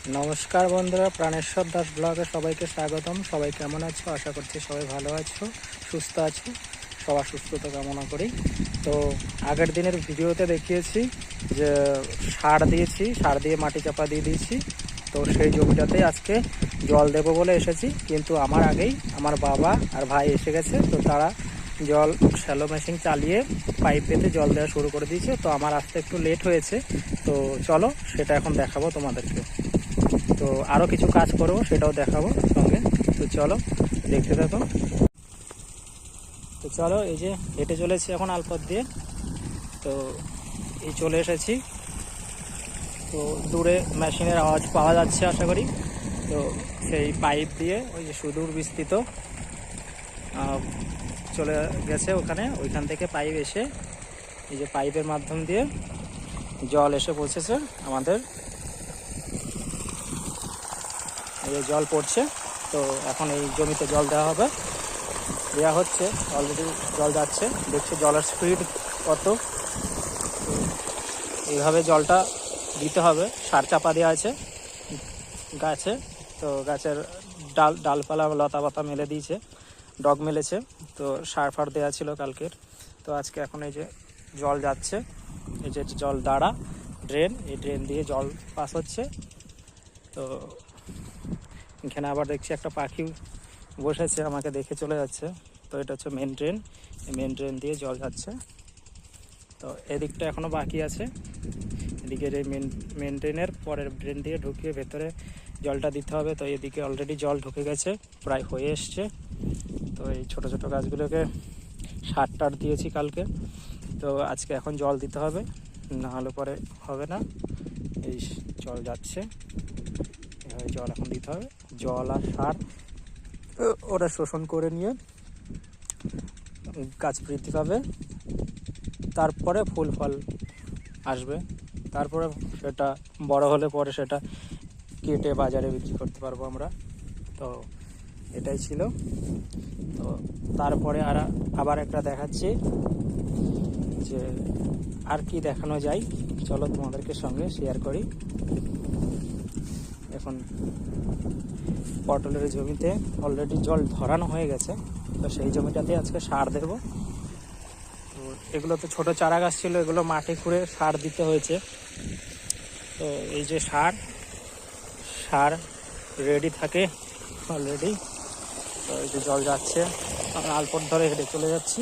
নমস্কার বন্ধুরা, প্রাণেশ্বর দাস ব্লগে সবাইকে স্বাগতম। সবাই কেমন আছো? আশা করছি সবাই ভালো আছো, সুস্থ আছো। সবার সুস্থতা কামনা করি। তো আগের দিনের ভিডিওতে দেখিয়েছি যে সার দিয়েছি, সার দিয়ে মাটি চাপা দিয়ে দিয়েছি। তো সেই জমিটাতেই আজকে জল দেবো বলে এসেছি, কিন্তু আমার আগেই আমার বাবা আর ভাই এসে গেছে। তো তারা জল শ্যালো মেশিন চালিয়ে পাইপ পেতে জল দেওয়া শুরু করে দিয়েছে। তো আমার আসতে একটু লেট হয়েছে। তো চলো সেটা এখন দেখাবো তোমাদেরকে। তো আরও কিছু কাজ করবো, সেটাও দেখাবো সঙ্গে। তো চলো দেখতে থাকো। তো চলো, এই যে হেঁটে চলেছি এখন আলপথ দিয়ে। তো এই চলে এসেছি। তো দূরে মেশিনের আওয়াজ পাওয়া যাচ্ছে আশা করি। তো সেই পাইপ দিয়ে ওই যে সুদূর বিস্তৃত চলে গেছে ওইখান থেকে পাইপ এসে এই যে পাইপের মাধ্যম দিয়ে জল এসে পৌঁছেছে আমাদের। এই জল পড়ছে। তো এখন এই জমিতে জল দেওয়া হচ্ছে। অলরেডি জল যাচ্ছে, দেখছি জলের স্পিড কত। তো এইভাবে জলটা দিতে হবে। সার চাপা দেওয়া আছে গাছে। তো গাছের ডালপালা লতা পাতা মেলে দিয়েছে, ডগ মেলেছে। তো সার ফার দেওয়া ছিল কালকের। তো আজকে এখন এই যে জল যাচ্ছে, এই যে জল দাঁড়া ড্রেন, এই ড্রেন দিয়ে জল পাস হচ্ছে। তো এখানে আবার দেখছি একটা পাখি বসেছে, আমাকে দেখে চলে যাচ্ছে। তো এটা হচ্ছে মেন ড্রেন, এই মেন ড্রেন দিয়ে জল যাচ্ছে। তো এদিকটা এখনও বাকি আছে। এদিকের এই মেন ড্রেনের পরের ড্রেন দিয়ে ঢুকিয়ে ভেতরে জলটা দিতে হবে। তো এদিকে অলরেডি জল ঢুকে গেছে, প্রায় হয়ে এসছে। তো এই ছোট ছোট গাছগুলোকে সার টার দিয়েছি কালকে। তো আজকে এখন জল দিতে হবে, না হলে পরে হবে না। এই জল যাচ্ছে, এভাবে জল এখন দিতে হবে। জল আর সার ওরা শোষণ করে নিয়ে গাছ বৃদ্ধি পাবে, তারপরে ফুল ফল আসবে। তারপরে সেটা বড় হলে পরে সেটা কেটে বাজারে বিক্রি করতে পারবো আমরা। তো এটাই ছিল। তো তারপরে আবার একটা দেখাচ্ছি যে আর কি দেখানো যায়, চলো তোমাদেরকে সঙ্গে শেয়ার করি। এখন পটলের জমিতে অলরেডি জল ধরানো হয়ে গেছে। তো সেই জমিটাতে আজকে সার দেব। তো এগুলো তো ছোটো চারা গাছ ছিল, এগুলো মাটি খুঁড়ে সার দিতে হয়েছে। তো এই যে সার রেডি থাকে অলরেডি। তো এই যে জল যাচ্ছে, আমি আলপথ ধরে হেঁটে চলে যাচ্ছি।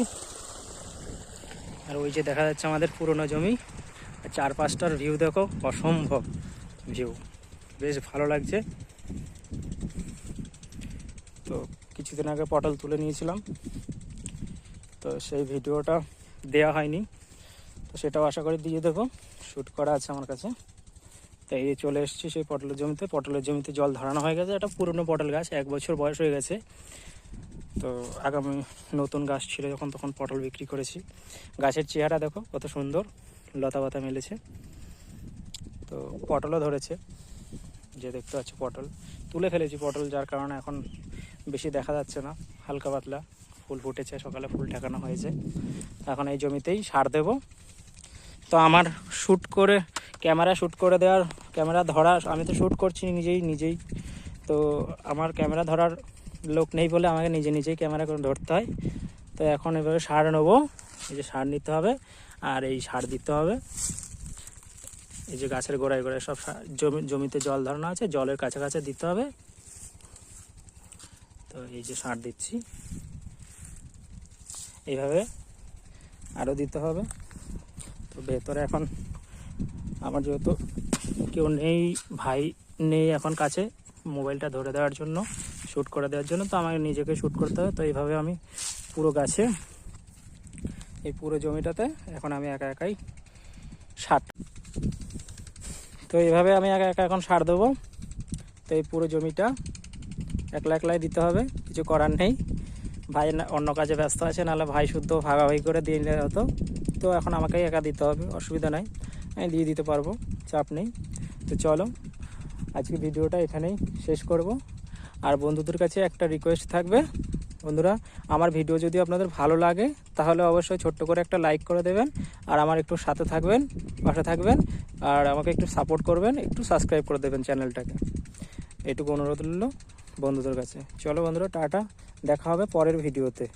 আর ওই যে দেখা যাচ্ছে আমাদের পুরনো জমি, চারপাশটার ভিউ দেখো, অসম্ভব ভিউ, বেশ ভালো লাগছে। তো কিছুদিন আগে পটল তুলে নিয়েছিলাম, তো সেই ভিডিওটা দেওয়া হয়নি। তো সেটাও আশা করি দিয়ে দেবো, শ্যুট করা আছে আমার কাছে। তো এই চলে এসেছি সেই পটলের জমিতে জল ধরানো হয়ে গেছে। এটা পুরনো পটল গাছ, 1 বছর বয়স হয়ে গেছে। তো আগামী নতুন গাছ ছিল যখন, তখন পটল বিক্রি করেছি। গাছের চেহারা দেখো কত সুন্দর, লতা পাতা মেলেছে। তো পটলও ধরেছে, যে দেখতে পাচ্ছি পটল তুলে ফেলেছি পটল, যার কারণে এখন বেশি দেখা যাচ্ছে না, হালকা পাতলা ফুল ফুটেছে, সকালে ফুল ঠেকানো হয়েছে। এখন এই জমিতেই সার দেব। তো আমার ক্যামেরা ধরা, আমি তো শ্যুট করছি নিজেই। তো আমার ক্যামেরা ধরার লোক নেই বলে আমাকে নিজেই ক্যামেরা করে ধরতে হয়। তো এখন এভাবে সার নেবো, এই যে সার নিতে হবে আর এই সার দিতে হবে। এই যে গাছের গোড়ায় সব জমিতে জল ধরানো আছে, জলের কাছে দিতে হবে। তো এই যে সার দিচ্ছি, এইভাবে আরও দিতে হবে। তো ভেতরে এখন আমার যেহেতু কেউ নেই, ভাই নেই এখন কাছে মোবাইলটা ধরে দেওয়ার জন্য, শ্যুট করে দেওয়ার জন্য, তো আমাকে নিজেকে শ্যুট করতে হবে। তো এইভাবে আমি পুরো গাছে, এই পুরো জমিটাতে এখন আমি একাই সার, তো এইভাবে আমি একা এখন সার দেবো। তো এই পুরো জমিটা একলাই দিতে হবে, কিছু করার নেই। ভাই অন্য কাজে ব্যস্ত আছে, নাহলে ভাই শুদ্ধ ভাগাভাগি করে দিয়ে নিলে হতো। তো এখন আমাকেই একা দিতে হবে, অসুবিধা নাই, আমি দিয়ে দিতে পারবো, চাপ নেই। তো চলো আজকে ভিডিওটা এখানেই শেষ করব। আর বন্ধুদের কাছে একটা রিকোয়েস্ট থাকবে, বন্ধুরা আমার ভিডিও যদি আপনাদের ভালো লাগে তাহলে অবশ্যই ছোট্ট করে একটা লাইক করে দেবেন, আর আমার একটু পাশে থাকবেন। আর আমাকে একটু সাপোর্ট করবেন, একটু সাবস্ক্রাইব করে দেবেন চ্যানেলটাকে, এটুকু অনুরোধ রইল বন্ধুদের কাছে। চলো বন্ধুরা, টাটা, দেখা হবে পরের ভিডিওতে।